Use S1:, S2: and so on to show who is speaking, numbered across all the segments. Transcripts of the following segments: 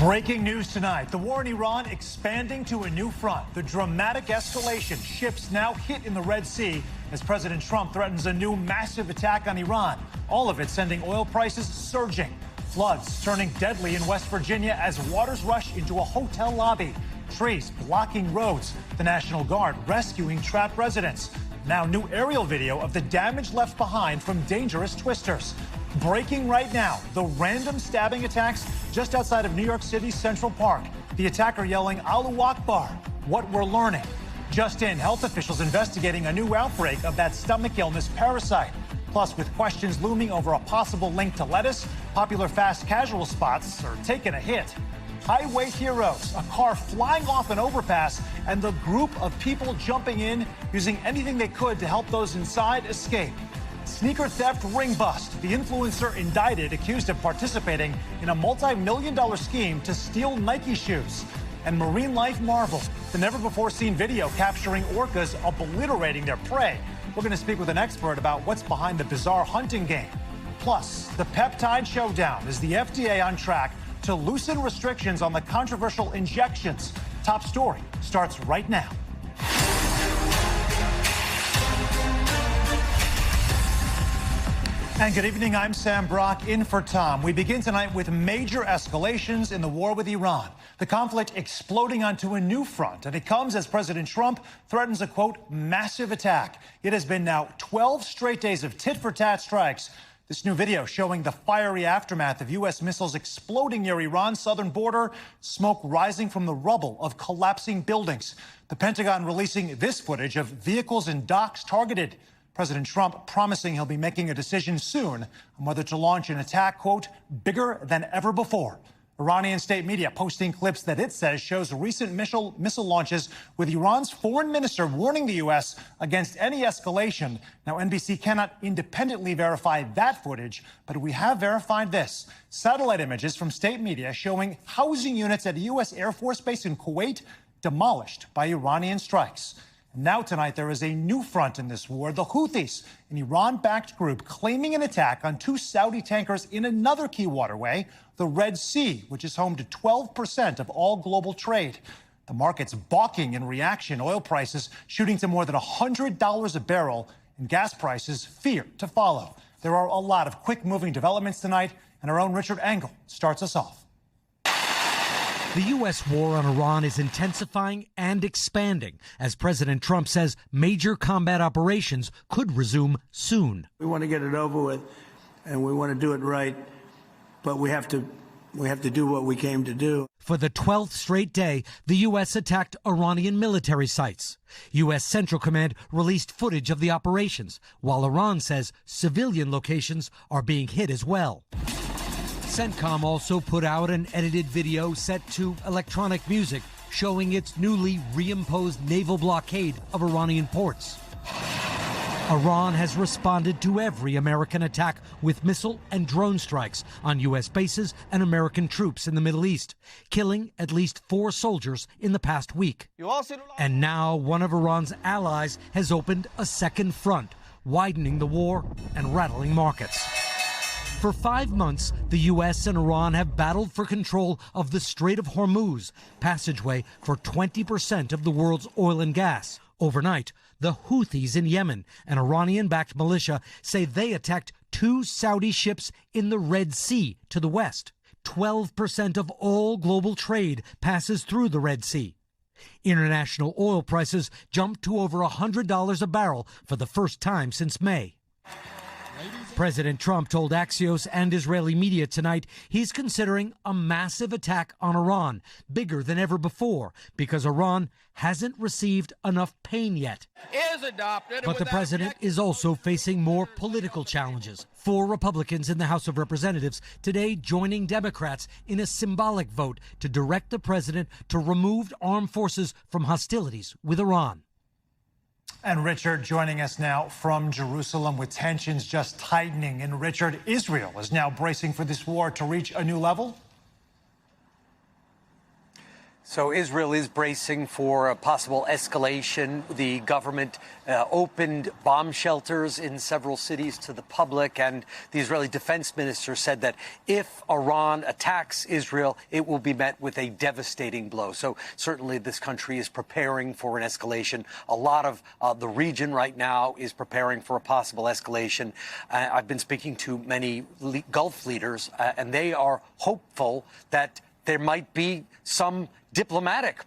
S1: Breaking news tonight. The war in Iran expanding to a new front. The dramatic escalation. Ships now hit in the Red Sea as President Trump threatens a new massive attack on Iran. All of it sending oil prices surging. Floods turning deadly in West Virginia as waters rush into a hotel lobby. Trees blocking roads. The National Guard rescuing trapped residents. Now new aerial video of the damage left behind from dangerous twisters. Breaking right now, the random stabbing attacks just outside of New York City's Central Park. The attacker yelling, Allahu Akbar. What we're learning. Just in, health officials investigating a new outbreak of that stomach illness parasite. Plus, with questions looming over a possible link to lettuce, popular fast casual spots are taking a hit. Highway heroes, a car flying off an overpass, and the group of people jumping in, using anything they could to help those inside escape. Sneaker theft ring bust. The influencer indicted, accused of participating in a multi-million-dollar scheme to steal Nike shoes. And marine life marvel, the never-before-seen video capturing orcas obliterating their prey. We're going to speak with an expert about what's behind the bizarre hunting game. Plus, the peptide showdown. Is the FDA on track to loosen restrictions on the controversial injections? Top story starts right now. And good evening, I'm Sam Brock, in for Tom. We begin tonight with major escalations in the war with Iran. The conflict exploding onto a new front, and it comes as President Trump threatens a, quote, massive attack. It has been now 12 straight days of tit-for-tat strikes. This new video showing the fiery aftermath of U.S. missiles exploding near Iran's southern border, smoke rising from the rubble of collapsing buildings. The Pentagon releasing this footage of vehicles and docks targeted. President Trump promising he'll be making a decision soon on whether to launch an attack, quote, bigger than ever before. Iranian state media posting clips that it says shows recent missile launches with Iran's foreign minister warning the U.S. against any escalation. Now, NBC cannot independently verify that footage, but we have verified this. Satellite images from state media showing housing units at a U.S. Air Force base in Kuwait demolished by Iranian strikes. Now tonight, there is a new front in this war. The Houthis, an Iran-backed group, claiming an attack on 2 Saudi tankers in another key waterway, the Red Sea, which is home to 12% of all global trade. The market's balking in reaction, oil prices shooting to more than $100 a barrel, and gas prices fear to follow. There are a lot of quick-moving developments tonight, and our own Richard Engel starts us off.
S2: The U.S. war on Iran is intensifying and expanding as President Trump says major combat operations could resume soon.
S3: We want to get it over with, and we want to do it right, but we have to do what we came to do.
S2: For the 12th straight day, the U.S. attacked Iranian military sites. U.S. Central Command released footage of the operations, while Iran says civilian locations are being hit as well. CENTCOM also put out an edited video set to electronic music showing its newly reimposed naval blockade of Iranian ports. Iran has responded to every American attack with missile and drone strikes on U.S. bases and American troops in the Middle East, killing at least 4 soldiers in the past week. And now one of Iran's allies has opened a second front, widening the war and rattling markets. For 5 months, the U.S. and Iran have battled for control of the Strait of Hormuz, passageway for 20% of the world's oil and gas. Overnight, the Houthis in Yemen, an Iranian-backed militia, say they attacked 2 Saudi ships in the Red Sea to the west. 12% of all global trade passes through the Red Sea. International oil prices jumped to over $100 a barrel for the first time since May. President Trump told Axios and Israeli media tonight he's considering a massive attack on Iran, bigger than ever before, because Iran hasn't received enough pain yet. But the president is also facing more political challenges. 4 Republicans in the House of Representatives today joining Democrats in a symbolic vote to direct the president to remove armed forces from hostilities with Iran.
S1: And Richard joining us now from Jerusalem with tensions just tightening. And Richard, Israel is now bracing for this war to reach a new level?
S4: So Israel is bracing for a possible escalation. The government opened bomb shelters in several cities to the public, and the Israeli defense minister said that if Iran attacks Israel, it will be met with a devastating blow. So certainly this country is preparing for an escalation. A lot of the region right now is preparing for a possible escalation. I've been speaking to many Gulf leaders, and they are hopeful that there might be some diplomatic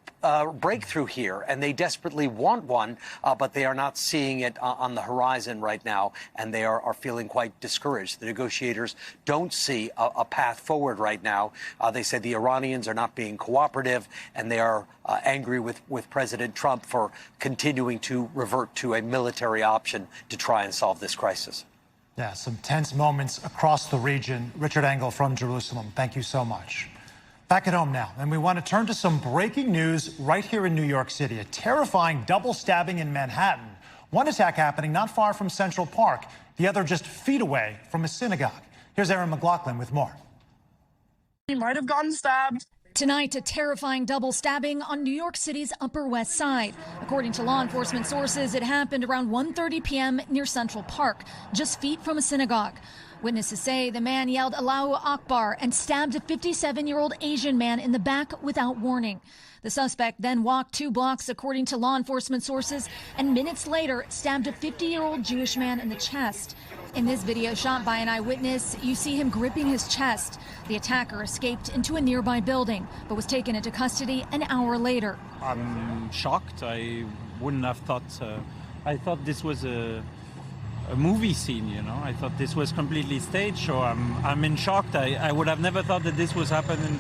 S4: breakthrough here, and they desperately want one, but they are not seeing it on the horizon right now, and they are feeling quite discouraged. The negotiators don't see a path forward right now. They say the Iranians are not being cooperative, and they are angry with President Trump for continuing to revert to a military option to try and solve this crisis.
S1: Yeah, some tense moments across the region. Richard Engel from Jerusalem, thank you so much. Back at home now, and we want to turn to some breaking news right here in New York City. A terrifying double stabbing in Manhattan. One attack happening not far from Central Park, the other just feet away from a synagogue. Here's Aaron McLaughlin with more.
S5: He might have gotten stabbed.
S6: Tonight, a terrifying double stabbing on New York City's Upper West Side. According to law enforcement sources, it happened around 1:30 p.m. near Central Park, just feet from a synagogue. Witnesses say the man yelled Allahu Akbar and stabbed a 57-year-old Asian man in the back without warning. The suspect then walked 2 blocks, according to law enforcement sources, and minutes later stabbed a 50-year-old Jewish man in the chest. In this video shot by an eyewitness, you see him gripping his chest. The attacker escaped into a nearby building, but was taken into custody an hour later.
S7: I'm shocked. I wouldn't have thought. I thought this was a movie scene, you know. I thought this was completely staged, so I'm in shock. I would have never thought that this was happening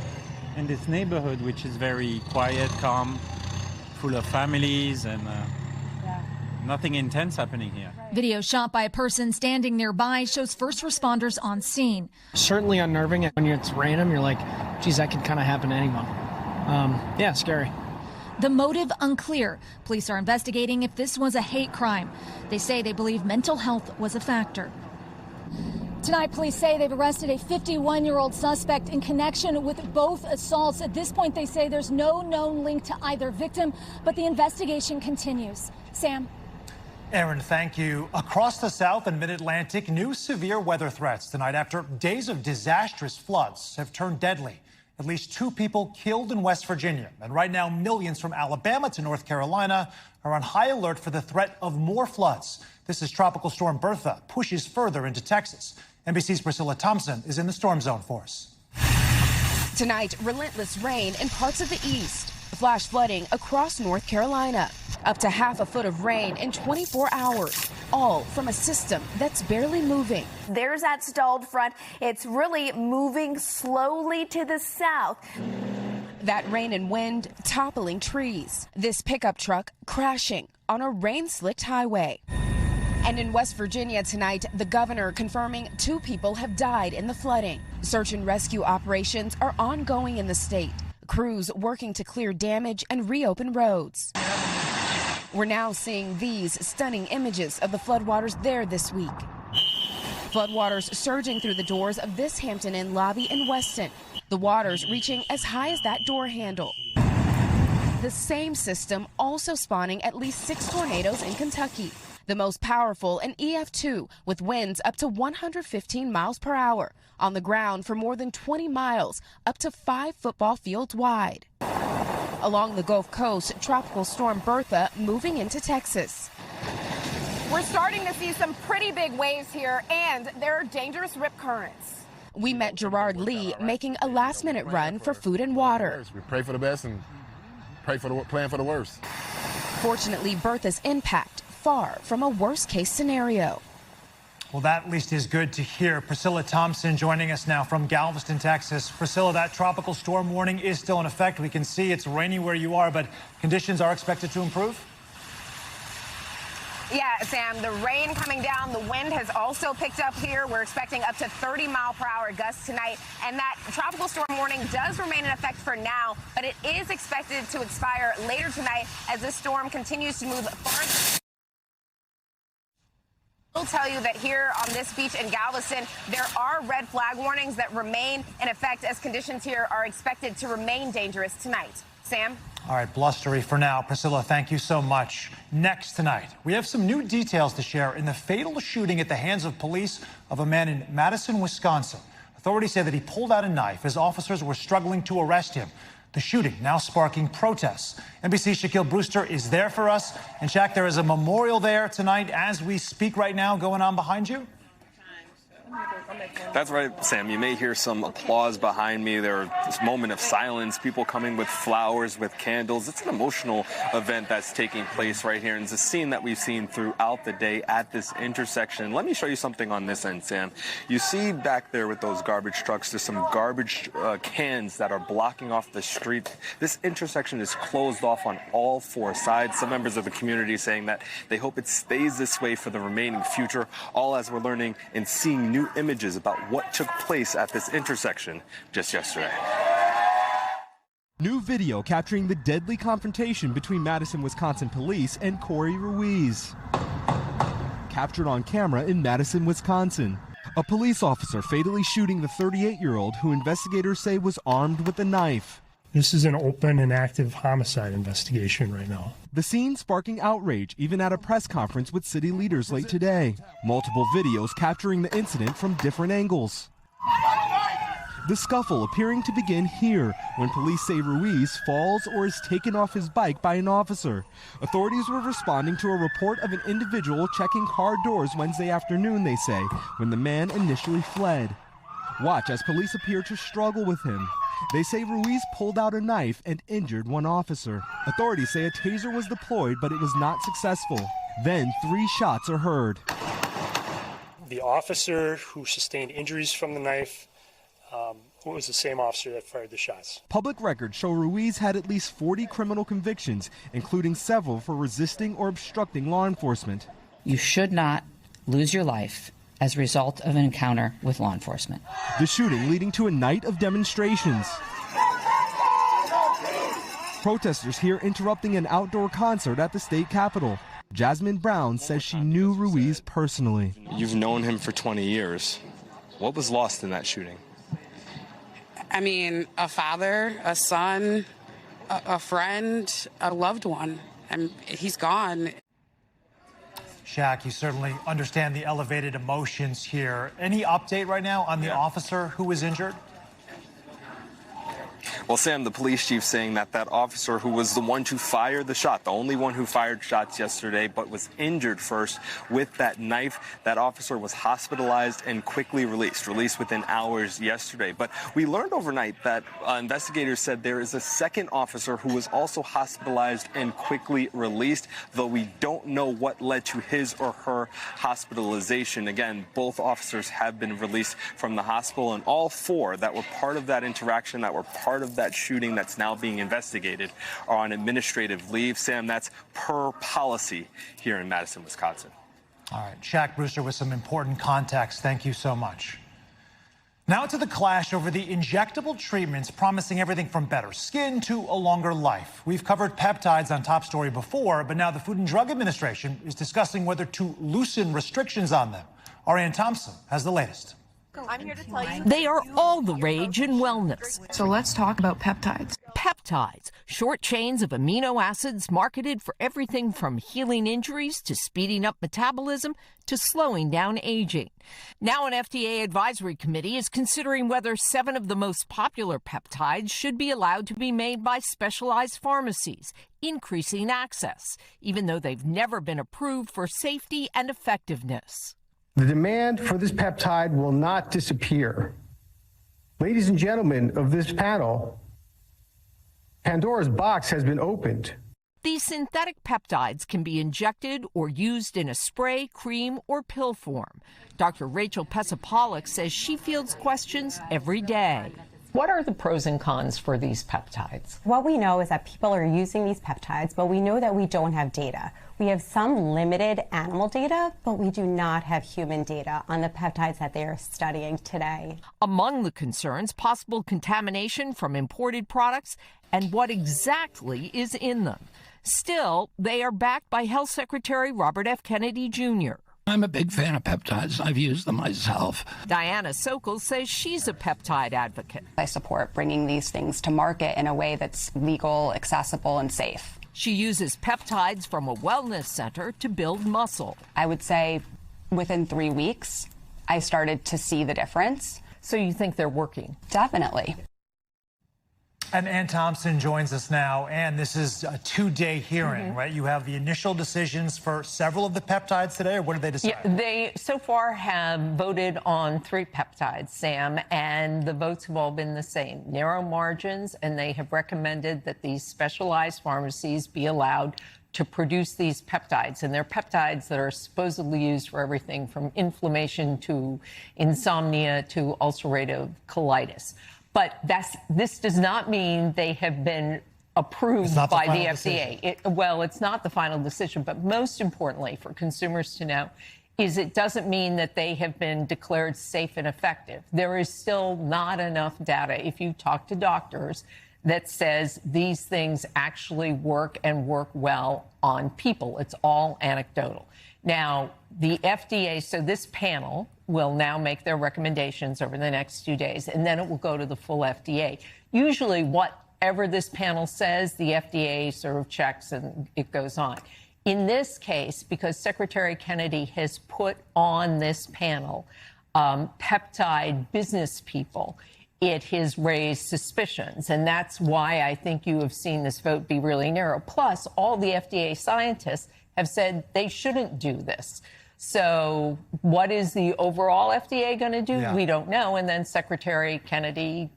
S7: in this neighborhood, which is very quiet, calm, full of families, and nothing intense happening here.
S6: Video shot by a person standing nearby shows first responders on scene.
S8: Certainly unnerving. When it's random, you're like, geez, that could kind of happen to anyone. Yeah, scary.
S6: The motive unclear. Police are investigating if this was a hate crime. They say they believe mental health was a factor. Tonight, police say they've arrested a 51-year-old suspect in connection with both assaults. At this point, they say there's no known link to either victim, but the investigation continues. Sam?
S1: Aaron, thank you. Across the South and Mid-Atlantic, new severe weather threats tonight after days of disastrous floods have turned deadly. At least 2 people killed in West Virginia. And right now, millions from Alabama to North Carolina are on high alert for the threat of more floods. This is Tropical Storm Bertha pushes further into Texas. NBC's Priscilla Thompson is in the storm zone for us.
S9: Tonight, relentless rain in parts of the east. Flash flooding across North Carolina. Up to half a foot of rain in 24 hours, all from a system that's barely moving.
S10: There's that stalled front. It's really moving slowly to the south.
S9: That rain and wind toppling trees. This pickup truck crashing on a rain-slicked highway. And in West Virginia tonight, the governor confirming 2 people have died in the flooding. Search and rescue operations are ongoing in the state. Crews working to clear damage and reopen roads. We're now seeing these stunning images of the floodwaters there this week. Floodwaters surging through the doors of this Hampton Inn lobby in Weston. The waters reaching as high as that door handle. The same system also spawning at least 6 tornadoes in Kentucky. The most powerful an EF2 with winds up to 115 miles per hour. On the ground for more than 20 miles, up to 5 football fields wide. Along the Gulf Coast, Tropical Storm Bertha moving into Texas.
S5: We're starting to see some pretty big waves here, and there are dangerous rip currents.
S9: We met Gerard Lee making a last-minute run for food and water.
S11: We pray for the best and plan for the worst.
S9: Fortunately, Bertha's impact far from a worst-case scenario.
S1: Well, that at least is good to hear. Priscilla Thompson joining us now from Galveston, Texas. Priscilla, that tropical storm warning is still in effect. We can see it's raining where you are, but conditions are expected to improve?
S5: Yeah, Sam, the rain coming down, the wind has also picked up here. We're expecting up to 30-mile-per-hour gusts tonight, and that tropical storm warning does remain in effect for now, but it is expected to expire later tonight as this storm continues to move farther. We'll tell you that here on this beach in Galveston, there are red flag warnings that remain in effect as conditions here are expected to remain dangerous tonight. Sam?
S1: All right, blustery for now. Priscilla, thank you so much. Next tonight, we have some new details to share in the fatal shooting at the hands of police of a man in Madison, Wisconsin. Authorities say that he pulled out a knife as officers were struggling to arrest him. The shooting now sparking protests. NBC's Shaquille Brewster is there for us. And Shaq, there is a memorial there tonight as we speak right now going on behind you.
S12: That's right, Sam. You may hear some applause behind me. There this moment of silence, people coming with flowers, with candles. It's an emotional event that's taking place right here. And it's a scene that we've seen throughout the day at this intersection. Let me show you something on this end, Sam. You see back there with those garbage trucks, there's some garbage cans that are blocking off the street. This intersection is closed off on all four sides. Some members of the community saying that they hope it stays this way for the remaining future, all as we're learning and seeing new images about what took place at this intersection just yesterday.
S13: New video capturing the deadly confrontation between Madison, Wisconsin police and Corey Ruiz. Captured on camera in Madison, Wisconsin. A police officer fatally shooting the 38-year-old who investigators say was armed with a knife.
S14: This is an open and active homicide investigation right now.
S13: The scene sparking outrage even at a press conference with city leaders late today. Multiple videos capturing the incident from different angles. The scuffle appearing to begin here when police say Ruiz falls or is taken off his bike by an officer. Authorities were responding to a report of an individual checking car doors Wednesday afternoon, they say, when the man initially fled. Watch as police appear to struggle with him. They say Ruiz pulled out a knife and injured one officer. Authorities say a taser was deployed, but it was not successful. Then 3 shots are heard.
S14: The officer who sustained injuries from the knife was the same officer that fired the shots.
S13: Public records show Ruiz had at least 40 criminal convictions, including several for resisting or obstructing law enforcement.
S15: You should not lose your life as a result of an encounter with law enforcement.
S13: The shooting leading to a night of demonstrations. Protesters here interrupting an outdoor concert at the state capitol. Jasmine Brown says she knew Ruiz personally.
S12: You've known him for 20 years. What was lost in that shooting?
S16: I mean, a father, a son, a friend, a loved one, and he's gone.
S1: Shaq, you certainly understand the elevated emotions here. Any update right now on the officer who was injured?
S12: Well, Sam, the police chief saying that officer who was the one to fire the shot, the only one who fired shots yesterday, but was injured first with that knife, that officer was hospitalized and quickly released within hours yesterday. But we learned overnight that investigators said there is a second officer who was also hospitalized and quickly released, though we don't know what led to his or her hospitalization. Again, both officers have been released from the hospital, and all 4 that were part of that interaction, that were part of that shooting that's now being investigated, are on administrative leave. Sam, that's per policy here in Madison, Wisconsin.
S1: All right, Shaq Brewster with some important context. Thank you so much. Now to the clash over the injectable treatments promising everything from better skin to a longer life. We've covered peptides on Top Story before, but now the Food and Drug Administration is discussing whether to loosen restrictions on them. Ariane Thompson has the latest.
S17: I'm here to tell you. They are all the rage in wellness.
S18: So let's talk about peptides.
S17: Peptides, short chains of amino acids marketed for everything from healing injuries to speeding up metabolism to slowing down aging. Now an FDA advisory committee is considering whether 7 of the most popular peptides should be allowed to be made by specialized pharmacies, increasing access, even though they've never been approved for safety and effectiveness.
S19: The demand for this peptide will not disappear. Ladies and gentlemen of this panel, Pandora's box has been opened.
S17: These synthetic peptides can be injected or used in a spray, cream, or pill form. Dr. Rachel Pesapollock says she fields questions every day.
S20: What are the pros and cons for these peptides?
S21: What we know is that people are using these peptides, but we know that we don't have data. We have some limited animal data, but we do not have human data on the peptides that they are studying today.
S17: Among the concerns, possible contamination from imported products and what exactly is in them. Still, they are backed by Health Secretary Robert F. Kennedy Jr.
S3: I'm a big fan of peptides. I've used them myself.
S17: Diana Sokol says she's a peptide advocate.
S22: I support bringing these things to market in a way that's legal, accessible, and safe.
S17: She uses peptides from a wellness center to build muscle.
S22: I would say within 3 weeks, I started to see the difference.
S17: So you think they're working?
S22: Definitely.
S1: And Ann Thompson joins us now. And this is a 2-day hearing, right? You have the initial decisions for several of the peptides today, or what did they decide?
S20: Yeah, they so far have voted on 3 peptides, Sam, and the votes have all been the same, narrow margins, and they have recommended that these specialized pharmacies be allowed to produce these peptides. And they're peptides that are supposedly used for everything from inflammation to insomnia to ulcerative colitis. But this does not mean they have been approved by the FDA. It's not the final decision, but most importantly for consumers to know is it doesn't mean that they have been declared safe and effective. There is still not enough data, if you talk to doctors, that says these things actually work and work well on people. It's all anecdotal. Now, the FDA, so this panel will now make their recommendations over the next 2 days, and then it will go to the full FDA. Usually, whatever this panel says, the FDA sort of checks and it goes on. In this case, because Secretary Kennedy has put on this panel peptide business people, it has raised suspicions, and that's why I think you have seen this vote be really narrow. Plus, all the FDA scientists have said they shouldn't do this. So what is the overall FDA going to do? Yeah. We don't know. And then Secretary Kennedy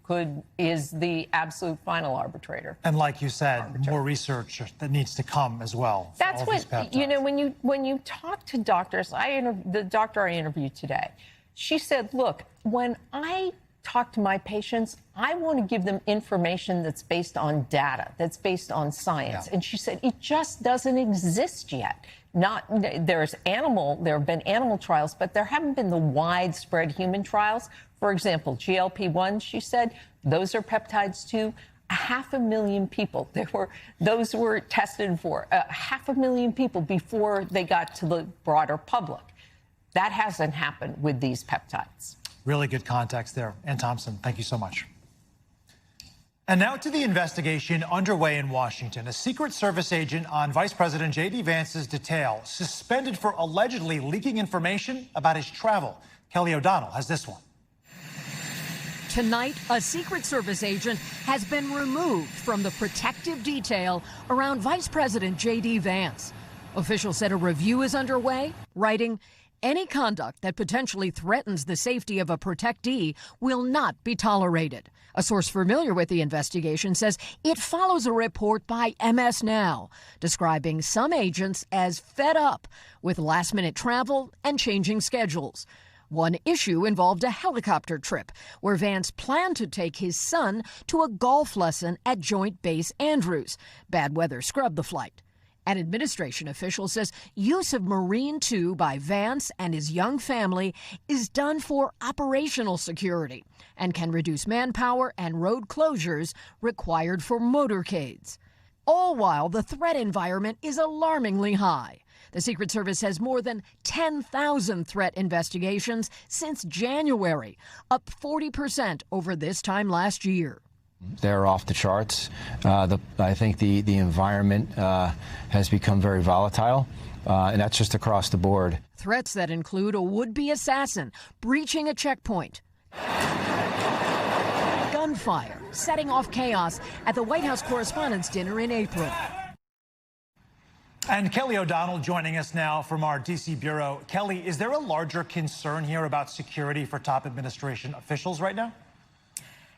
S20: is the absolute final arbitrator.
S1: And like you said, more research that needs to come as well.
S20: That's what, you know, when you talk to doctors, the doctor I interviewed today, she said, look, when I talk to my patients, I want to give them information that's based on data, that's based on science. Yeah. And she said, it just doesn't exist yet. There have been animal trials, but there haven't been the widespread human trials. For example, GLP-1, she said, those are peptides too. 500,000 people. Those were tested for 500,000 people before they got to the broader public. That hasn't happened with these peptides.
S1: Really good context there. Ann Thompson, thank you so much. And now to the investigation underway in Washington. A Secret Service agent on Vice President J.D. Vance's detail suspended for allegedly leaking information about his travel. Kelly O'Donnell has this one.
S2: Tonight, a Secret Service agent has been removed from the protective detail around Vice President J.D. Vance. Officials said a review is underway, writing, any conduct that potentially threatens the safety of a protectee will not be tolerated. A source familiar with the investigation says it follows a report by MS Now, describing some agents as fed up with last-minute travel and changing schedules. One issue involved a helicopter trip where Vance planned to take his son to a golf lesson at Joint Base Andrews. Bad weather scrubbed the flight. An administration official says use of Marine 2 by Vance and his young family is done for operational security and can reduce manpower and road closures required for motorcades. All while the threat environment is alarmingly high. The Secret Service has more than 10,000 threat investigations since January, up 40% over this time last year.
S23: They're off the charts. I think the environment has become very volatile, and that's just across the board.
S2: Threats that include a would-be assassin breaching a checkpoint, gunfire, setting off chaos at the White House Correspondents' Dinner in April.
S1: And Kelly O'Donnell joining us now from our D.C. bureau. Kelly, is there a larger concern here about security for top administration officials right now?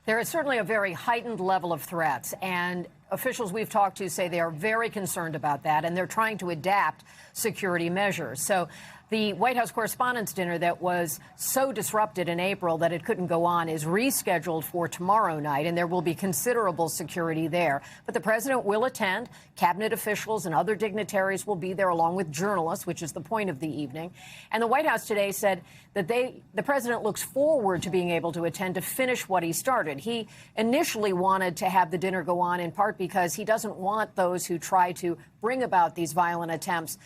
S24: There is certainly a very heightened level of threats, and officials we've talked to say they are very concerned about that, and they're trying to adapt security measures. So the White House Correspondents' Dinner that was so disrupted in April that it couldn't go on is rescheduled for tomorrow night, and there will be considerable security there. But the president will attend. Cabinet officials and other dignitaries will be there, along with journalists, which is the point of the evening. And the White House today said that the president looks forward to being able to attend to finish what he started. He initially wanted to have the dinner go on in part because he doesn't want those who try to bring about these violent attempts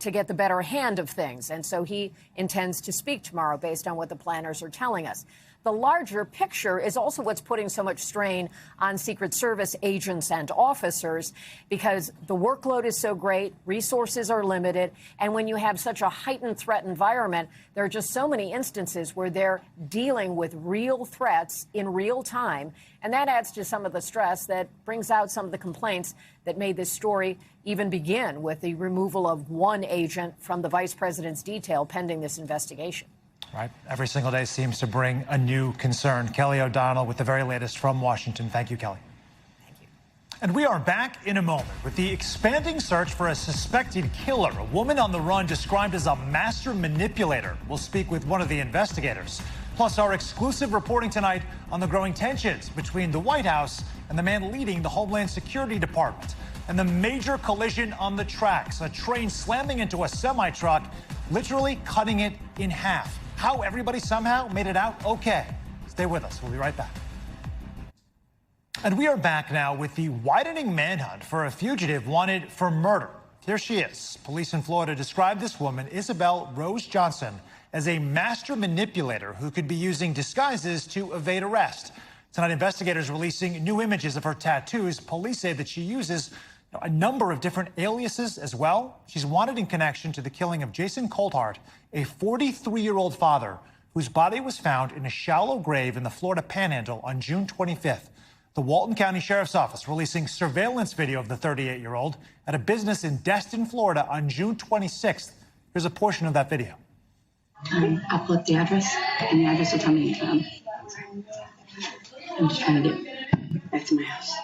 S24: to get the better hand of things. And so he intends to speak tomorrow based on what the planners are telling us. The larger picture is also what's putting so much strain on Secret Service agents and officers, because the workload is so great, resources are limited, and when you have such a heightened threat environment, there are just so many instances where they're dealing with real threats in real time, and that adds to some of the stress that brings out some of the complaints that made this story even begin with the removal of one agent from the vice president's detail pending this investigation.
S1: Right. Every single day seems to bring a new concern. Kelly O'Donnell with the very latest from Washington. Thank you, Kelly.
S24: Thank you.
S1: And we are back in a moment with the expanding search for a suspected killer, a woman on the run described as a master manipulator. We'll speak with one of the investigators. Plus, our exclusive reporting tonight on the growing tensions between the White House and the man leading the Homeland Security Department. And the major collision on the tracks, a train slamming into a semi-truck, literally cutting it in half. How everybody somehow made it out okay. Stay with us. We'll be right back. And we are back now with the widening manhunt for a fugitive wanted for murder. Here she is. Police in Florida described this woman, Isabel Rose Johnson, as a master manipulator who could be using disguises to evade arrest. Tonight, investigators releasing new images of her tattoos. Police say that she uses a number of different aliases as well. She's wanted in connection to the killing of Jason Coulthart, a 43-year-old father whose body was found in a shallow grave in the Florida Panhandle on June 25th. The Walton County Sheriff's Office releasing surveillance video of the 38-year-old at a business in Destin, Florida on June 26th. Here's a portion of that video.
S4: I'll pull up the address, and the address will tell me I'm just trying to get back to my house.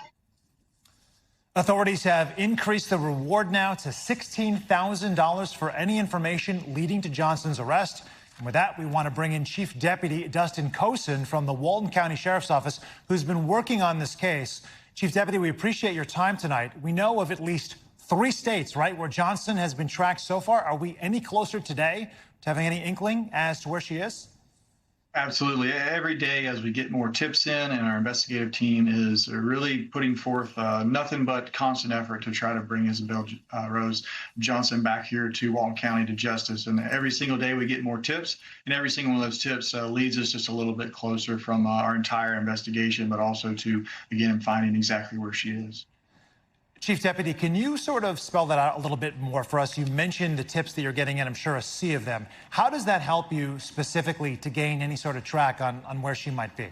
S1: Authorities have increased the reward now to $16,000 for any information leading to Johnson's arrest. And with that, we want to bring in Chief Deputy Dustin Cosin from the Walton County Sheriff's Office, who's been working on this case. Chief Deputy, we appreciate your time tonight. We know of at least 3 states, right, where Johnson has been tracked so far. Are we any closer today to having any inkling as to where she is?
S6: Absolutely. Every day as we get more tips in, and our investigative team is really putting forth nothing but constant effort to try to bring Isabel Rose Johnson back here to Walton County to justice. And every single day we get more tips, and every single one of those tips leads us just a little bit closer from our entire investigation, but also to, again, finding exactly where she is.
S1: Chief Deputy, can you sort of spell that out a little bit more for us? You mentioned the tips that you're getting in, I'm sure a sea of them. How does that help you specifically to gain any sort of track on where she might be?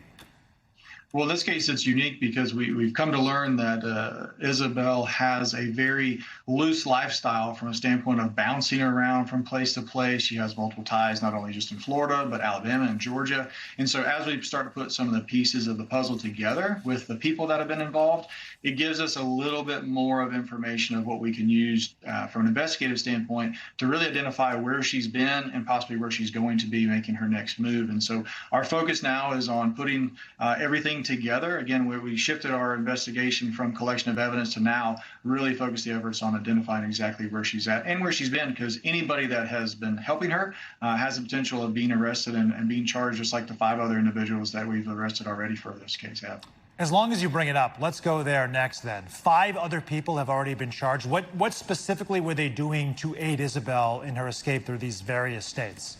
S6: Well, in this case, it's unique because we've come to learn that Isabel has a very loose lifestyle from a standpoint of bouncing around from place to place. She has multiple ties, not only just in Florida, but Alabama and Georgia. And so as we start to put some of the pieces of the puzzle together with the people that have been involved, it gives us a little bit more of information of what we can use from an investigative standpoint to really identify where she's been and possibly where she's going to be making her next move. And so our focus now is on putting everything together. Again, we shifted our investigation from collection of evidence to now really focus the efforts on identifying exactly where she's at and where she's been, because anybody that has been helping her has the potential of being arrested and being charged, just like the 5 other individuals that we've arrested already for this case have.
S1: As long as you bring it up, let's go there next then. 5 other people have already been charged. What specifically were they doing to aid Isabel in her escape through these various states?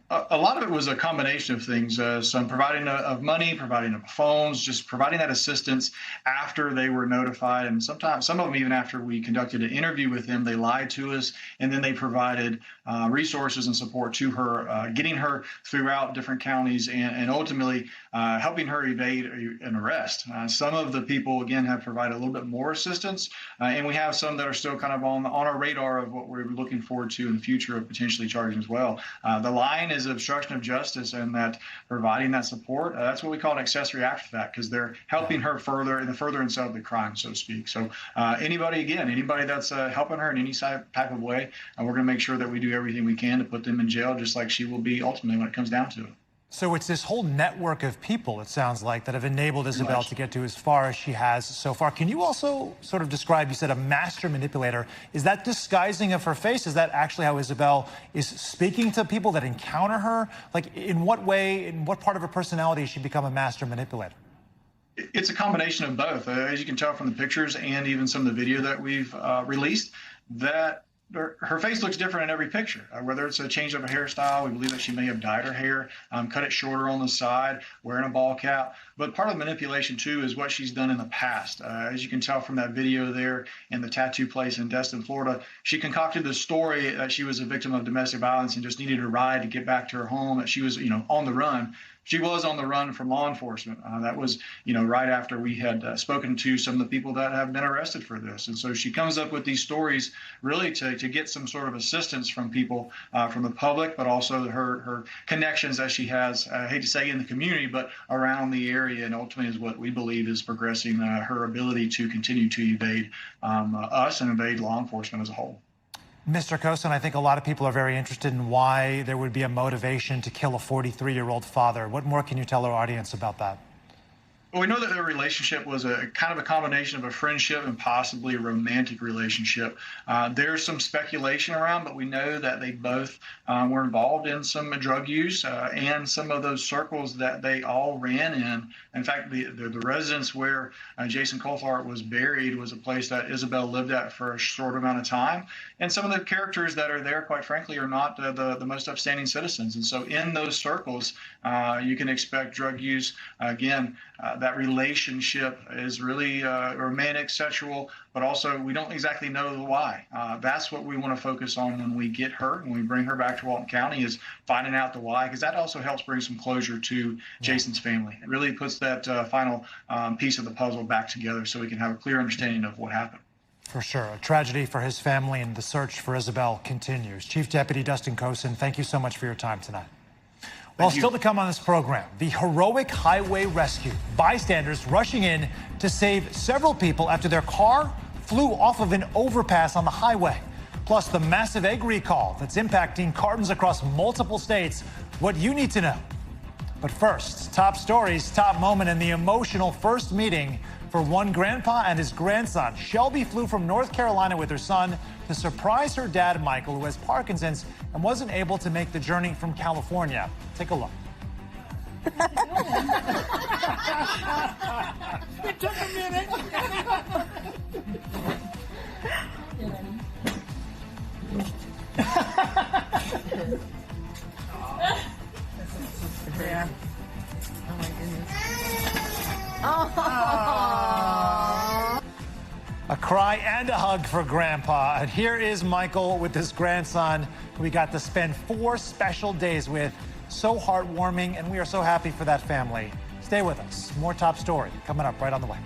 S6: A lot of it was a combination of things. Some providing of money, providing of phones, just providing that assistance after they were notified. And sometimes, some of them, even after we conducted an interview with them, they lied to us, and then they provided resources and support to her, getting her throughout different counties and ultimately helping her evade an arrest. Some of the people, again, have provided a little bit more assistance, and we have some that are still kind of on our radar of what we're looking forward to in the future of potentially charging as well. The line is obstruction of justice, and that providing that support, that's what we call an accessory after that, because they're helping her further in the furtherance of the crime, so to speak. So anybody that's helping her in any type of way, we're going to make sure that we do everything we can to put them in jail, just like she will be ultimately when it comes down to it.
S1: So it's this whole network of people, it sounds like, that have enabled Isabel to get to as far as she has so far. Can you also sort of describe, you said a master manipulator. Is that disguising of her face? Is that actually how Isabel is speaking to people that encounter her? Like, in what way, in what part of her personality has she become a master manipulator?
S6: It's a combination of both. As you can tell from the pictures and even some of the video that we've released, that her face looks different in every picture. Whether it's a change of a hairstyle, we believe that she may have dyed her hair, cut it shorter on the side, wearing a ball cap. But part of the manipulation, too, is what she's done in the past. As you can tell from that video there in the tattoo place in Destin, Florida, she concocted the story that she was a victim of domestic violence and just needed a ride to get back to her home, that she was, on the run. She was on the run from law enforcement. That was, right after we had spoken to some of the people that have been arrested for this. And so she comes up with these stories really to get some sort of assistance from people, from the public, but also her connections that she has, I hate to say in the community, but around the area, and ultimately is what we believe is progressing her ability to continue to evade us and evade law enforcement as a whole.
S1: Mr. Kosin, I think a lot of people are very interested in why there would be a motivation to kill a 43-year-old father. What more can you tell our audience about that?
S6: Well, we know that their relationship was a kind of a combination of a friendship and possibly a romantic relationship. There's some speculation around, but we know that they both were involved in some drug use and some of those circles that they all ran in. In fact, the residence where Jason Colthart was buried was a place that Isabel lived at for a short amount of time. And some of the characters that are there, quite frankly, are not the most upstanding citizens. And so in those circles, you can expect drug use. Again, that relationship is really romantic, sexual, but also we don't exactly know the why. That's what we want to focus on when we get her, when we bring her back to Walton County, is finding out the why, because that also helps bring some closure to Jason's family. It really puts that final piece of the puzzle back together so we can have a clear understanding of what happened.
S1: For sure. A tragedy for his family, and the search for Isabel continues. Chief Deputy Dustin Kosin, thank you so much for your time tonight. Well, still to come on this program, the heroic highway rescue. Bystanders rushing in to save several people after their car flew off of an overpass on the highway. Plus, the massive egg recall that's impacting cartons across multiple states. What you need to know. But first, top stories, top moment, and the emotional first meeting for one grandpa and his grandson. Shelby flew from North Carolina with her son to surprise her dad, Michael, who has Parkinson's and wasn't able to make the journey from California. Take a look.
S7: It took a minute. Yeah. Oh my goodness.
S1: Oh. A cry and a hug for Grandpa. And here is Michael with his grandson, who we got to spend 4 special days with. So heartwarming, and we are so happy for that family. Stay with us. More top story coming up right on the way.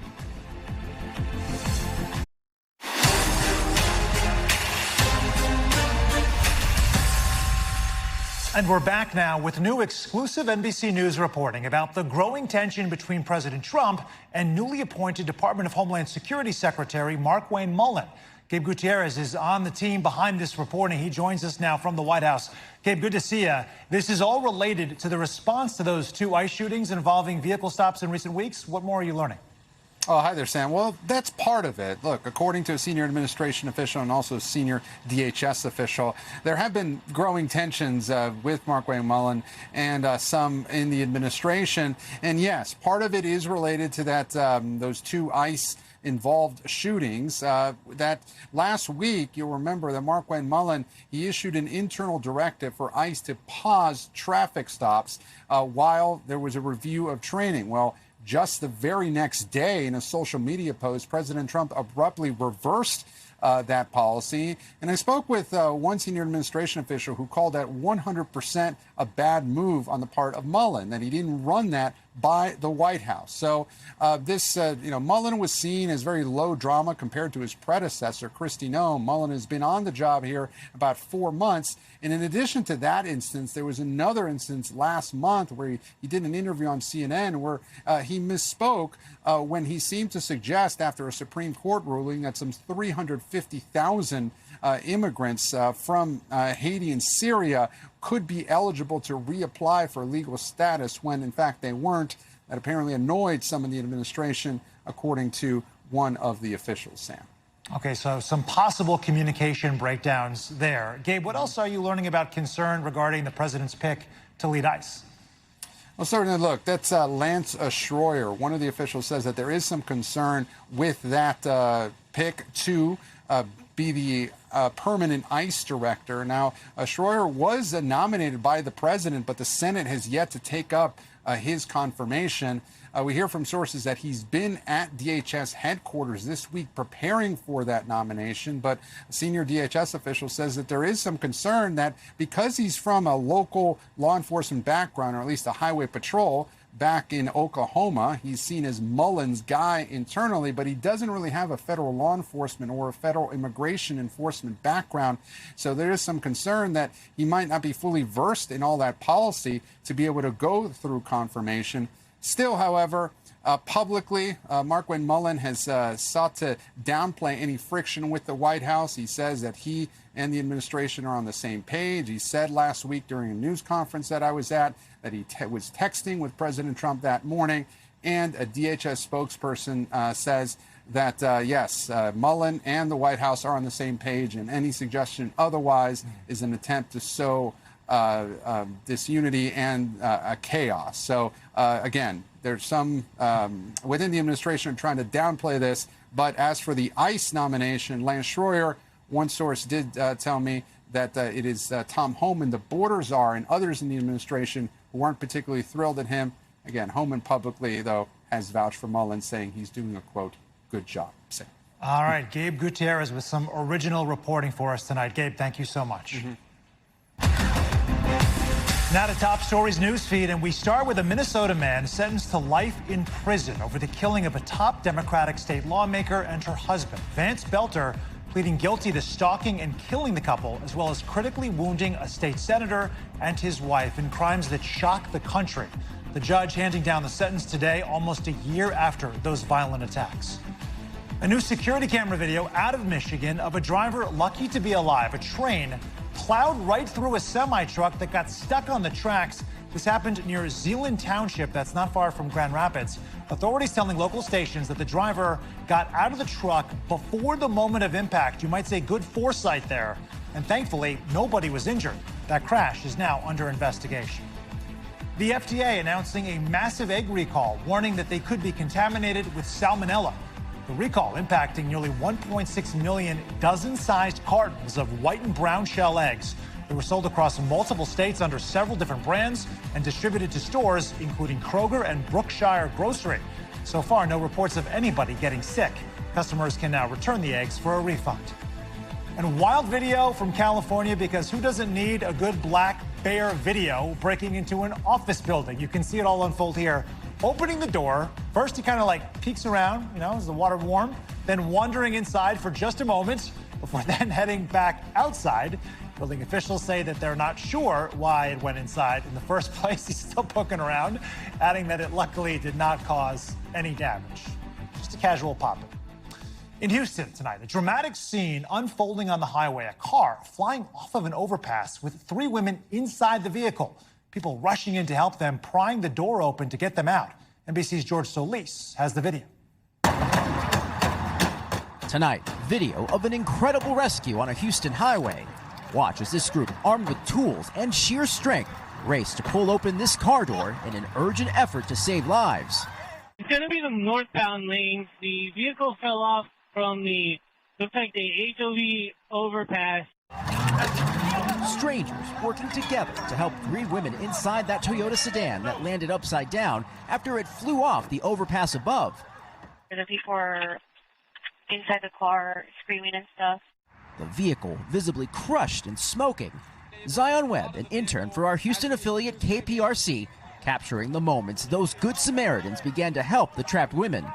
S1: And we're back now with new exclusive NBC News reporting about the growing tension between President Trump and newly appointed Department of Homeland Security Secretary Markwayne Mullin. Gabe Gutierrez is on the team behind this reporting. He joins us now from the White House. Gabe, good to see you. This is all related to the response to those 2 ICE shootings involving vehicle stops in recent weeks. What more are you learning?
S8: Oh, hi there, Sam. Well, that's part of it. Look, according to a senior administration official and also a senior DHS official, there have been growing tensions with Markwayne Mullin and some in the administration. And yes, part of it is related to that those 2 ICE involved shootings. That last week, you'll remember that Markwayne Mullin, he issued an internal directive for ICE to pause traffic stops while there was a review of training. Well, just the very next day, in a social media post, President Trump abruptly reversed that policy. And I spoke with one senior administration official who called that 100% a bad move on the part of Mullin, that he didn't run that by the White House. So Mullin was seen as very low drama compared to his predecessor, Kristi Noem. Mullin has been on the job here about 4 months. And in addition to that instance, there was another instance last month where he did an interview on CNN where he misspoke when he seemed to suggest, after a Supreme Court ruling, that some 350,000 immigrants from Haiti and Syria could be eligible to reapply for legal status when, in fact, they weren't. That apparently annoyed some in the administration, according to one of the officials, Sam.
S1: Okay, so some possible communication breakdowns there. Gabe, what else are you learning about concern regarding the president's pick to lead ICE?
S8: Well, certainly, look, that's Lance Schroyer. One of the officials says that there is some concern with that pick to be the permanent ICE director. Now, Schroyer was nominated by the president, but the Senate has yet to take up his confirmation. We hear from sources that he's been at DHS headquarters this week preparing for that nomination, but a senior DHS official says that there is some concern that because he's from a local law enforcement background, or at least a highway patrol back in Oklahoma, he's seen as Mullen's guy internally, but he doesn't really have a federal law enforcement or a federal immigration enforcement background. So there is some concern that he might not be fully versed in all that policy to be able to go through confirmation. Still, however, publicly, Markwayne Mullin has sought to downplay any friction with the White House. He says that he and the administration are on the same page. He said last week during a news conference that I was at that he was texting with President Trump that morning. And a DHS spokesperson says that, yes, Mullin and the White House are on the same page, and any suggestion otherwise is an attempt to sow disunity and chaos. So, again, there's some within the administration trying to downplay this. But as for the ICE nomination, Lance Schroyer, one source did tell me that it is Tom Homan, the border czar, and others in the administration who weren't particularly thrilled at him. Again, Homan publicly, though, has vouched for Mullin, saying he's doing a, quote, good job.
S1: All right, Gabe Gutierrez with some original reporting for us tonight. Gabe, thank you so much. Now to Top Stories news feed, and we start with a Minnesota man sentenced to life in prison over the killing of a top Democratic state lawmaker and her husband. Vance Belter pleading guilty to stalking and killing the couple, as well as critically wounding a state senator and his wife in crimes that shock the country. The judge handing down the sentence today, almost a year after those violent attacks. A new security camera video out of Michigan of a driver lucky to be alive. A train plowed right through a semi-truck that got stuck on the tracks. This happened near Zeeland Township, that's not far from Grand Rapids. Authorities telling local stations that the driver got out of the truck before the moment of impact. You might say good foresight there. And thankfully, nobody was injured. That crash is now under investigation. The FDA announcing a massive egg recall, warning that they could be contaminated with salmonella. The recall impacting nearly 1.6 million dozen-sized cartons of white and brown shell eggs. They were sold across multiple states under several different brands and distributed to stores, including Kroger and Brookshire Grocery. So far, no reports of anybody getting sick. Customers can now return the eggs for a refund. And wild video from California, because who doesn't need a good black bear video breaking into an office building? You can see it all unfold here. Opening the door, first he kind of like peeks around, is the water warm? Then wandering inside for just a moment before then heading back outside. Building officials say that they're not sure why it went inside in the first place. He's still poking around, adding that it luckily did not cause any damage. Just a casual pop-in. In Houston tonight, a dramatic scene unfolding on the highway. A car flying off of an overpass with 3 women inside the vehicle. People rushing in to help them, prying the door open to get them out. NBC's George Solis has the video.
S5: Tonight, video of an incredible rescue on a Houston highway. Watch as this group, armed with tools and sheer strength, race to pull open this car door in an urgent effort to save lives.
S9: It's going to be the northbound lane. The vehicle fell off from looks like the HOV overpass.
S5: Strangers working together to help 3 women inside that Toyota sedan that landed upside down after it flew off the overpass above.
S10: The people are inside the car screaming and stuff.
S5: The vehicle visibly crushed and smoking. Zion Webb, an intern for our Houston affiliate KPRC, capturing the moments those good Samaritans began to help the trapped women.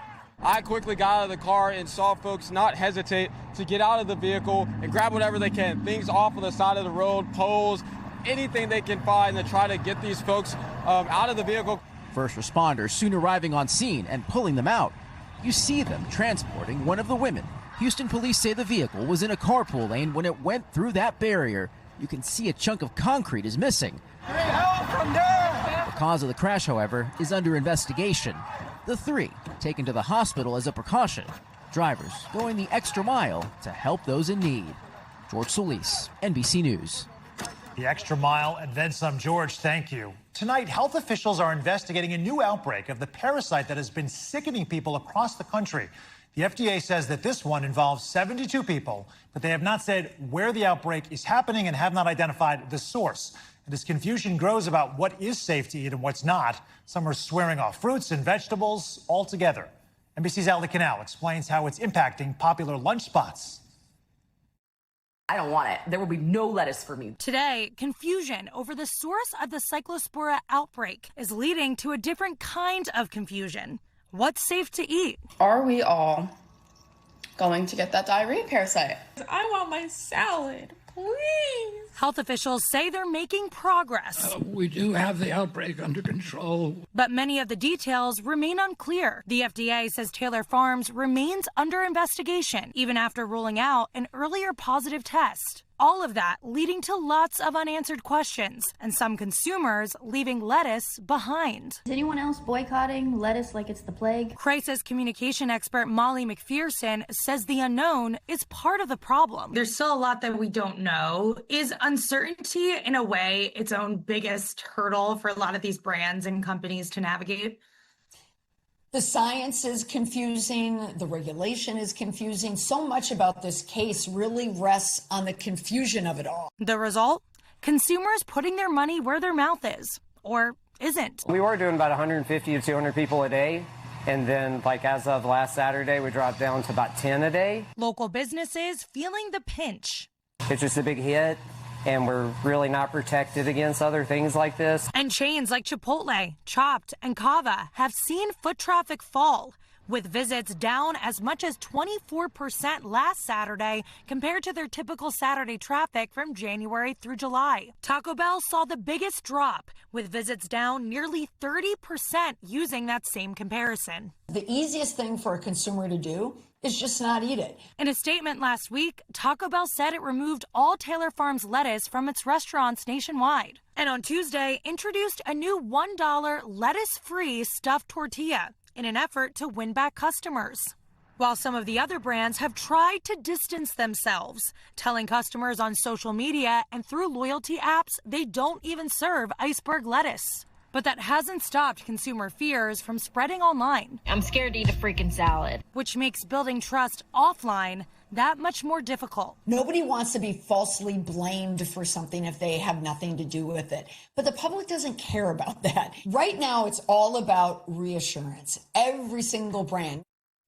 S11: I quickly got out of the car and saw folks not hesitate to get out of the vehicle and grab whatever they can, things off of the side of the road, poles, anything they can find to try to get these folks out of the vehicle.
S5: First responders soon arriving on scene and pulling them out. You see them transporting one of the women. Houston police say the vehicle was in a carpool lane when it went through that barrier. You can see a chunk of concrete is missing. The cause of the crash, however, is under investigation. The 3 taken to the hospital as a precaution. Drivers going the extra mile to help those in need. George Solis, NBC News.
S1: The extra mile and then some, George. Thank you. Tonight, health officials are investigating a new outbreak of the parasite that has been sickening people across the country. The FDA says that this one involves 72 people, but they have not said where the outbreak is happening and have not identified the source. And as confusion grows about what is safe to eat and what's not, some are swearing off fruits and vegetables altogether. NBC's Ali Canal explains how it's impacting popular lunch spots.
S13: I don't want it. There will be no lettuce for me.
S14: Today, confusion over the source of the cyclospora outbreak is leading to a different kind of confusion. What's safe to eat?
S18: Are we all going to get that diarrhea parasite?
S15: I want my salad, please.
S14: Health officials say they're making progress.
S3: We do have the outbreak under control.
S14: But many of the details remain unclear. The FDA says Taylor Farms remains under investigation, even after ruling out an earlier positive test. All of that leading to lots of unanswered questions and some consumers leaving lettuce behind.
S16: Is anyone else boycotting lettuce like it's the plague?
S14: Crisis communication expert Molly McPherson says the unknown is part of the problem.
S25: There's still a lot that we don't know. Is uncertainty, in a way, its own biggest hurdle for a lot of these brands and companies to navigate?
S26: The science is confusing, the regulation is confusing. So much about this case really rests on the confusion of it all.
S14: The result? Consumers putting their money where their mouth is, or isn't.
S27: We were doing about 150 to 200 people a day. And then, as of last Saturday, we dropped down to about 10 a day.
S14: Local businesses feeling the pinch.
S27: It's just a big hit. And we're really not protected against other things like this.
S14: And chains like Chipotle, Chopped, and Cava have seen foot traffic fall, with visits down as much as 24% last Saturday compared to their typical Saturday traffic from January through July. Taco Bell saw the biggest drop, with visits down nearly 30% using that same comparison.
S26: The easiest thing for a consumer to do is just not eat it.
S14: In a statement last week, Taco Bell said it removed all Taylor Farms lettuce from its restaurants nationwide. And on Tuesday, introduced a new $1 lettuce-free stuffed tortilla in an effort to win back customers. While some of the other brands have tried to distance themselves, telling customers on social media and through loyalty apps they don't even serve iceberg lettuce. But that hasn't stopped consumer fears from spreading online.
S16: I'm scared to eat a freaking salad.
S14: Which makes building trust offline that much more difficult.
S26: Nobody wants to be falsely blamed for something if they have nothing to do with it. But the public doesn't care about that. Right now, it's all about reassurance. Every single brand.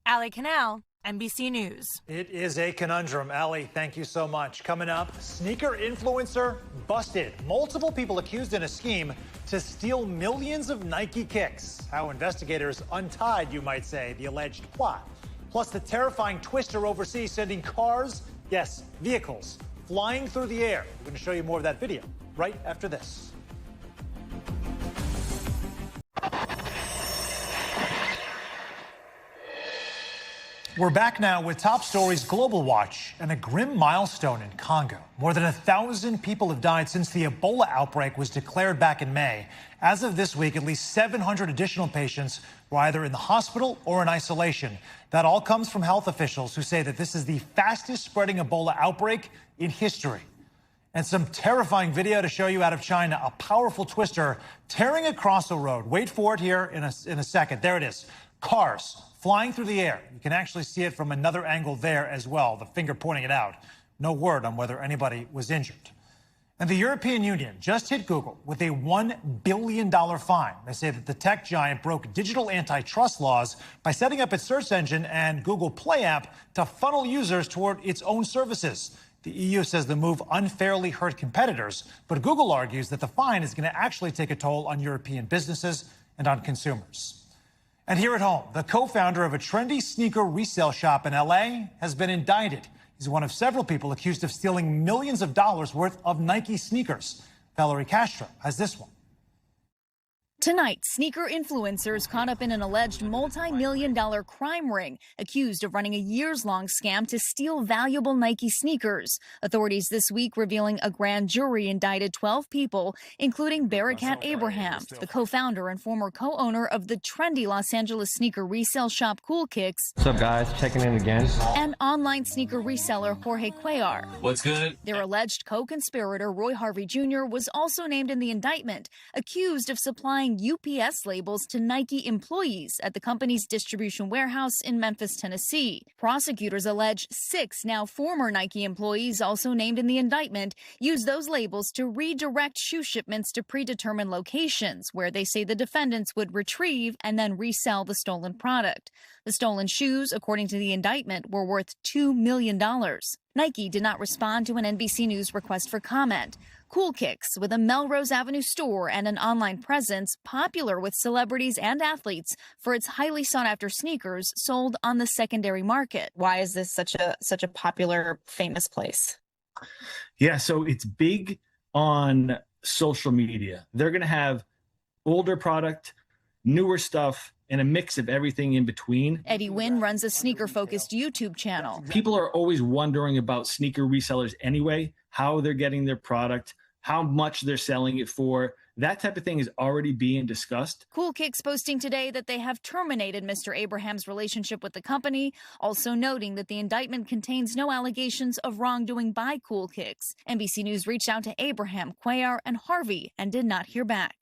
S14: Ali Canal, NBC News.
S1: It is a conundrum. Ali, thank you so much. Coming up, sneaker influencer busted. Multiple people accused in a scheme to steal millions of Nike kicks. How investigators untied, you might say, the alleged plot. Plus the terrifying twister overseas sending cars, yes, vehicles, flying through the air. We're going to show you more of that video right after this. We're back now with Top Stories Global Watch and a grim milestone in Congo. More than 1,000 people have died since the Ebola outbreak was declared back in May. As of this week, at least 700 additional patients were either in the hospital or in isolation. That all comes from health officials who say that this is the fastest spreading Ebola outbreak in history. And some terrifying video to show you out of China, a powerful twister tearing across a road. Wait for it here in a second. There it is. Cars flying through the air. You can actually see it from another angle there as well, the finger pointing it out. No word on whether anybody was injured. And the European Union just hit Google with a $1 billion fine. They say that the tech giant broke digital antitrust laws by setting up its search engine and Google Play app to funnel users toward its own services. The EU says the move unfairly hurt competitors, but Google argues that the fine is going to actually take a toll on European businesses and on consumers. And here at home, the co-founder of a trendy sneaker resale shop in L.A. has been indicted. He's one of several people accused of stealing millions of dollars worth of Nike sneakers. Valerie Castro has this one.
S12: Tonight, sneaker influencers caught up in an alleged multi-million-dollar crime ring, accused of running a years-long scam to steal valuable Nike sneakers. Authorities this week revealing a grand jury indicted 12 people, including Barakat Abraham, the co-founder and former co-owner of the trendy Los Angeles sneaker resale shop Cool Kicks.
S27: What's up, guys? Checking in again.
S12: And online sneaker reseller Jorge Cuellar.
S27: What's good?
S12: Their alleged co-conspirator Roy Harvey Jr. was also named in the indictment, accused of supplying UPS labels to Nike employees at the company's distribution warehouse in Memphis, Tennessee. Prosecutors allege 6 now former Nike employees, also named in the indictment, used those labels to redirect shoe shipments to predetermined locations where they say the defendants would retrieve and then resell the stolen product. The stolen shoes, according to the indictment, were worth $2 million. Nike did not respond to an NBC News request for comment. Cool Kicks, with a Melrose Avenue store and an online presence, popular with celebrities and athletes for its highly sought-after sneakers sold on the secondary market.
S17: Why is this such a popular, famous place?
S19: Yeah, so it's big on social media. They're going to have older product, newer stuff, and a mix of everything in between.
S12: Eddie Wynn runs a sneaker-focused YouTube channel.
S19: People are always wondering about sneaker resellers anyway, how they're getting their product, how much they're selling it for. That type of thing is already being discussed.
S12: Cool Kicks posting today that they have terminated Mr. Abraham's relationship with the company, also noting that the indictment contains no allegations of wrongdoing by Cool Kicks. NBC News reached out to Abraham, Cuellar, and Harvey and did not hear back.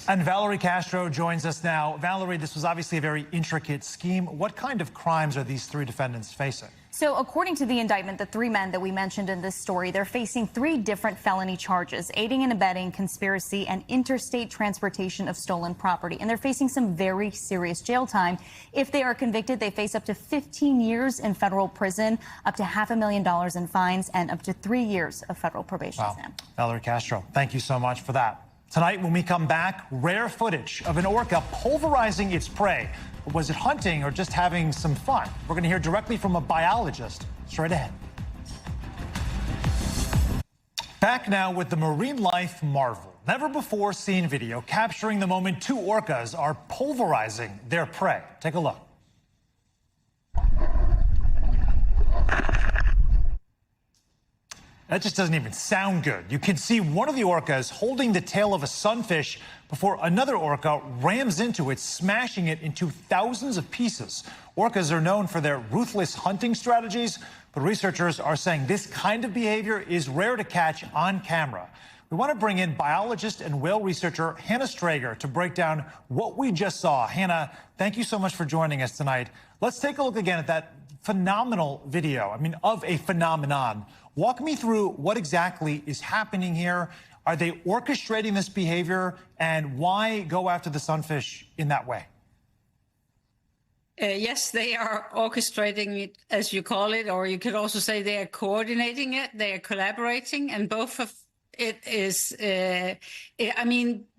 S1: And Valerie Castro joins us now. Valerie, this was obviously a very intricate scheme. What kind of crimes are these 3 defendants facing?
S12: So according to the indictment, the 3 men that we mentioned in this story, they're facing 3 different felony charges: aiding and abetting, conspiracy, and interstate transportation of stolen property. And they're facing some very serious jail time. If they are convicted, they face up to 15 years in federal prison, up to $500,000 in fines, and up to 3 years of federal probation.
S1: Wow. Valerie Castro, thank you so much for that. Tonight, when we come back, rare footage of an orca pulverizing its prey. Was it hunting or just having some fun? We're going to hear directly from a biologist straight ahead. Back now with the marine life marvel. Never before seen video capturing the moment 2 orcas are pulverizing their prey. Take a look. That just doesn't even sound good. You can see one of the orcas holding the tail of a sunfish before another orca rams into it, smashing it into thousands of pieces. Orcas are known for their ruthless hunting strategies, but researchers are saying this kind of behavior is rare to catch on camera. We want to bring in biologist and whale researcher Hannah Strager to break down what we just saw. Hannah, thank you so much for joining us tonight. Let's take a look again at that phenomenal video, of a phenomenon. Walk me through what exactly is happening here. Are they orchestrating this behavior, and why go after the sunfish in that way?
S20: Yes, they are orchestrating it, as you call it, or you could also say they are coordinating it, they are collaborating, and both of it is, they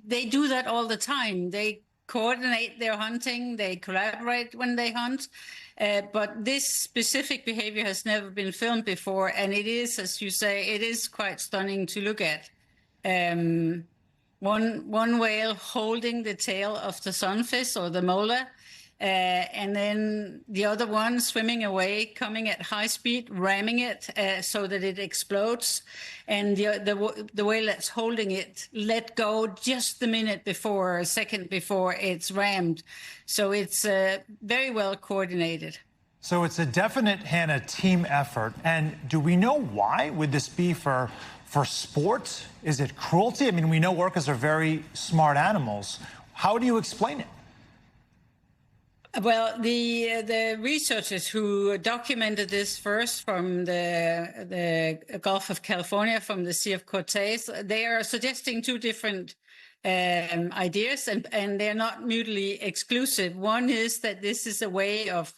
S20: do that all the time. They coordinate their hunting, they collaborate when they hunt. But this specific behavior has never been filmed before, and it is, as you say, it is quite stunning to look at. One whale holding the tail of the sunfish or the mola, and then the other one swimming away, coming at high speed, ramming it so that it explodes, and the whale that's holding it let go just the minute before, a second before it's rammed. So it's very well coordinated.
S1: So it's a definite, Hannah, team effort. And do we know why? Would this be for sport? Is it cruelty? We know orcas are very smart animals. How do you explain it?
S20: Well, the researchers who documented this first from the Gulf of California, from the Sea of Cortez, they are suggesting 2 different ideas, and they're not mutually exclusive. One is that this is a way of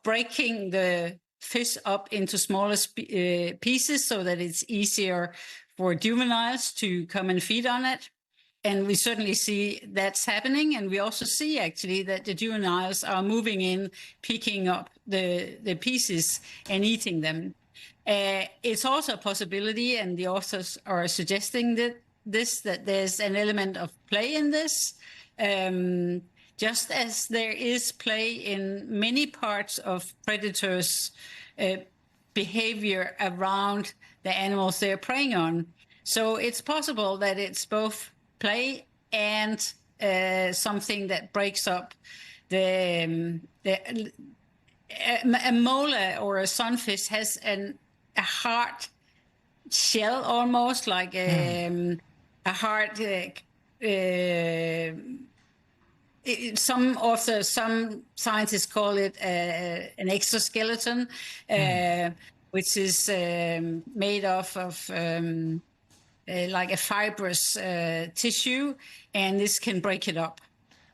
S20: breaking the fish up into smaller pieces so that it's easier for juveniles to come and feed on it. And we certainly see that's happening. And we also see, actually, that the juveniles are moving in, picking up the pieces and eating them. It's also a possibility, and the authors are suggesting this, that there's an element of play in this, just as there is play in many parts of predators' behavior around the animals they're preying on. So it's possible that it's both play and something that breaks up a mola or a sunfish has a hard shell, almost like a hard. Some scientists call it an exoskeleton, which is made of like a fibrous tissue, and this can break it up.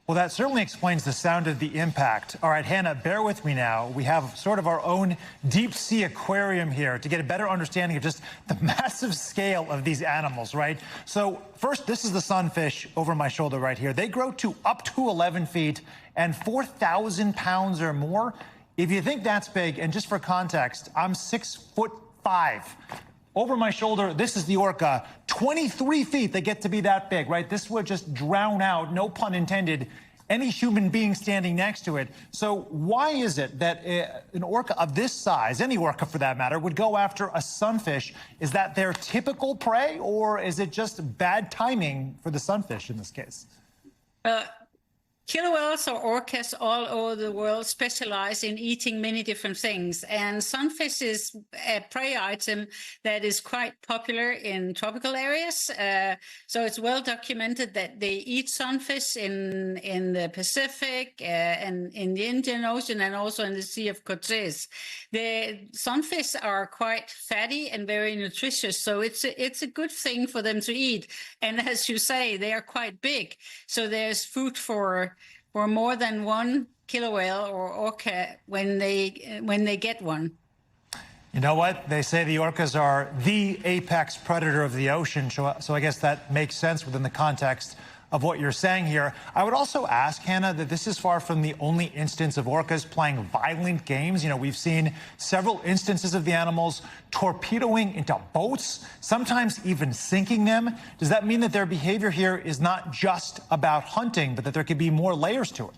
S1: Well, that certainly explains the sound of the impact. All right, Hannah, bear with me now. We have sort of our own deep sea aquarium here to get a better understanding of just the massive scale of these animals, right? So first, this is the sunfish over my shoulder right here. They grow to up to 11 feet and 4,000 pounds or more. If you think that's big, and just for context, I'm 6'5". Over my shoulder, this is the orca, 23 feet. They get to be that big, right? This would just drown out, no pun intended, any human being standing next to it. So why is it that an orca of this size, any orca for that matter, would go after a sunfish? Is that their typical prey, or is it just bad timing for the sunfish in this case?
S20: Killer whales or orcas all over the world specialize in eating many different things, and sunfish is a prey item that is quite popular in tropical areas. So it's well documented that they eat sunfish in the Pacific and in the Indian Ocean, and also in the Sea of Cortez. The sunfish are quite fatty and very nutritious, so it's a good thing for them to eat. And as you say, they are quite big, so there's food for more than one killer whale or orca when they get one.
S1: You know what? They say the orcas are the apex predator of the ocean, so I guess that makes sense within the context of what you're saying here. I would also ask, Hannah, that this is far from the only instance of orcas playing violent games. You know, we've seen several instances of the animals torpedoing into boats, sometimes even sinking them. Does that mean that their behavior here is not just about hunting, but that there could be more layers to it?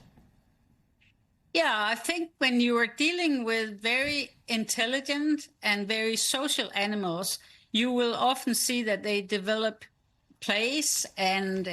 S20: Yeah, I think when you are dealing with very intelligent and very social animals, you will often see that they develop plays and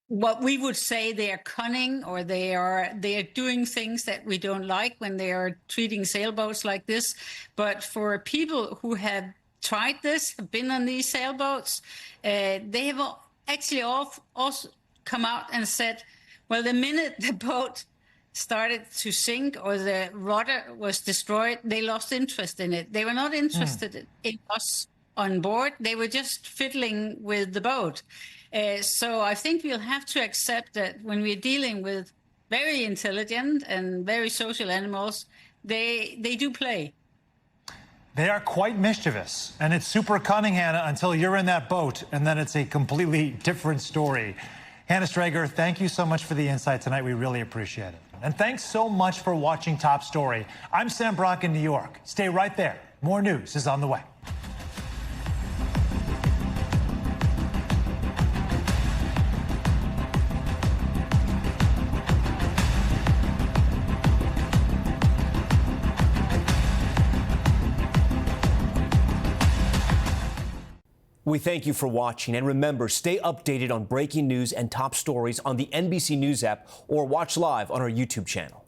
S20: what we would say they are cunning, or they are doing things that we don't like when they are treating sailboats like this. But for people who have tried this, have been on these sailboats, they have actually also come out and said, well, the minute the boat started to sink or the rudder was destroyed, they lost interest in it. They were not interested in us on board. They were just fiddling with the boat. So I think we'll have to accept that when we're dealing with very intelligent and very social animals, they do play.
S1: They are quite mischievous, and it's super cunning, Hannah, until you're in that boat, and then it's a completely different story. Hannah Strager, thank you so much for the insight tonight. We really appreciate it. And thanks so much for watching Top Story. I'm Sam Brock in New York. Stay right there. More news is on the way.
S2: We thank you for watching, and remember, stay updated on breaking news and top stories on the NBC News app or watch live on our YouTube channel.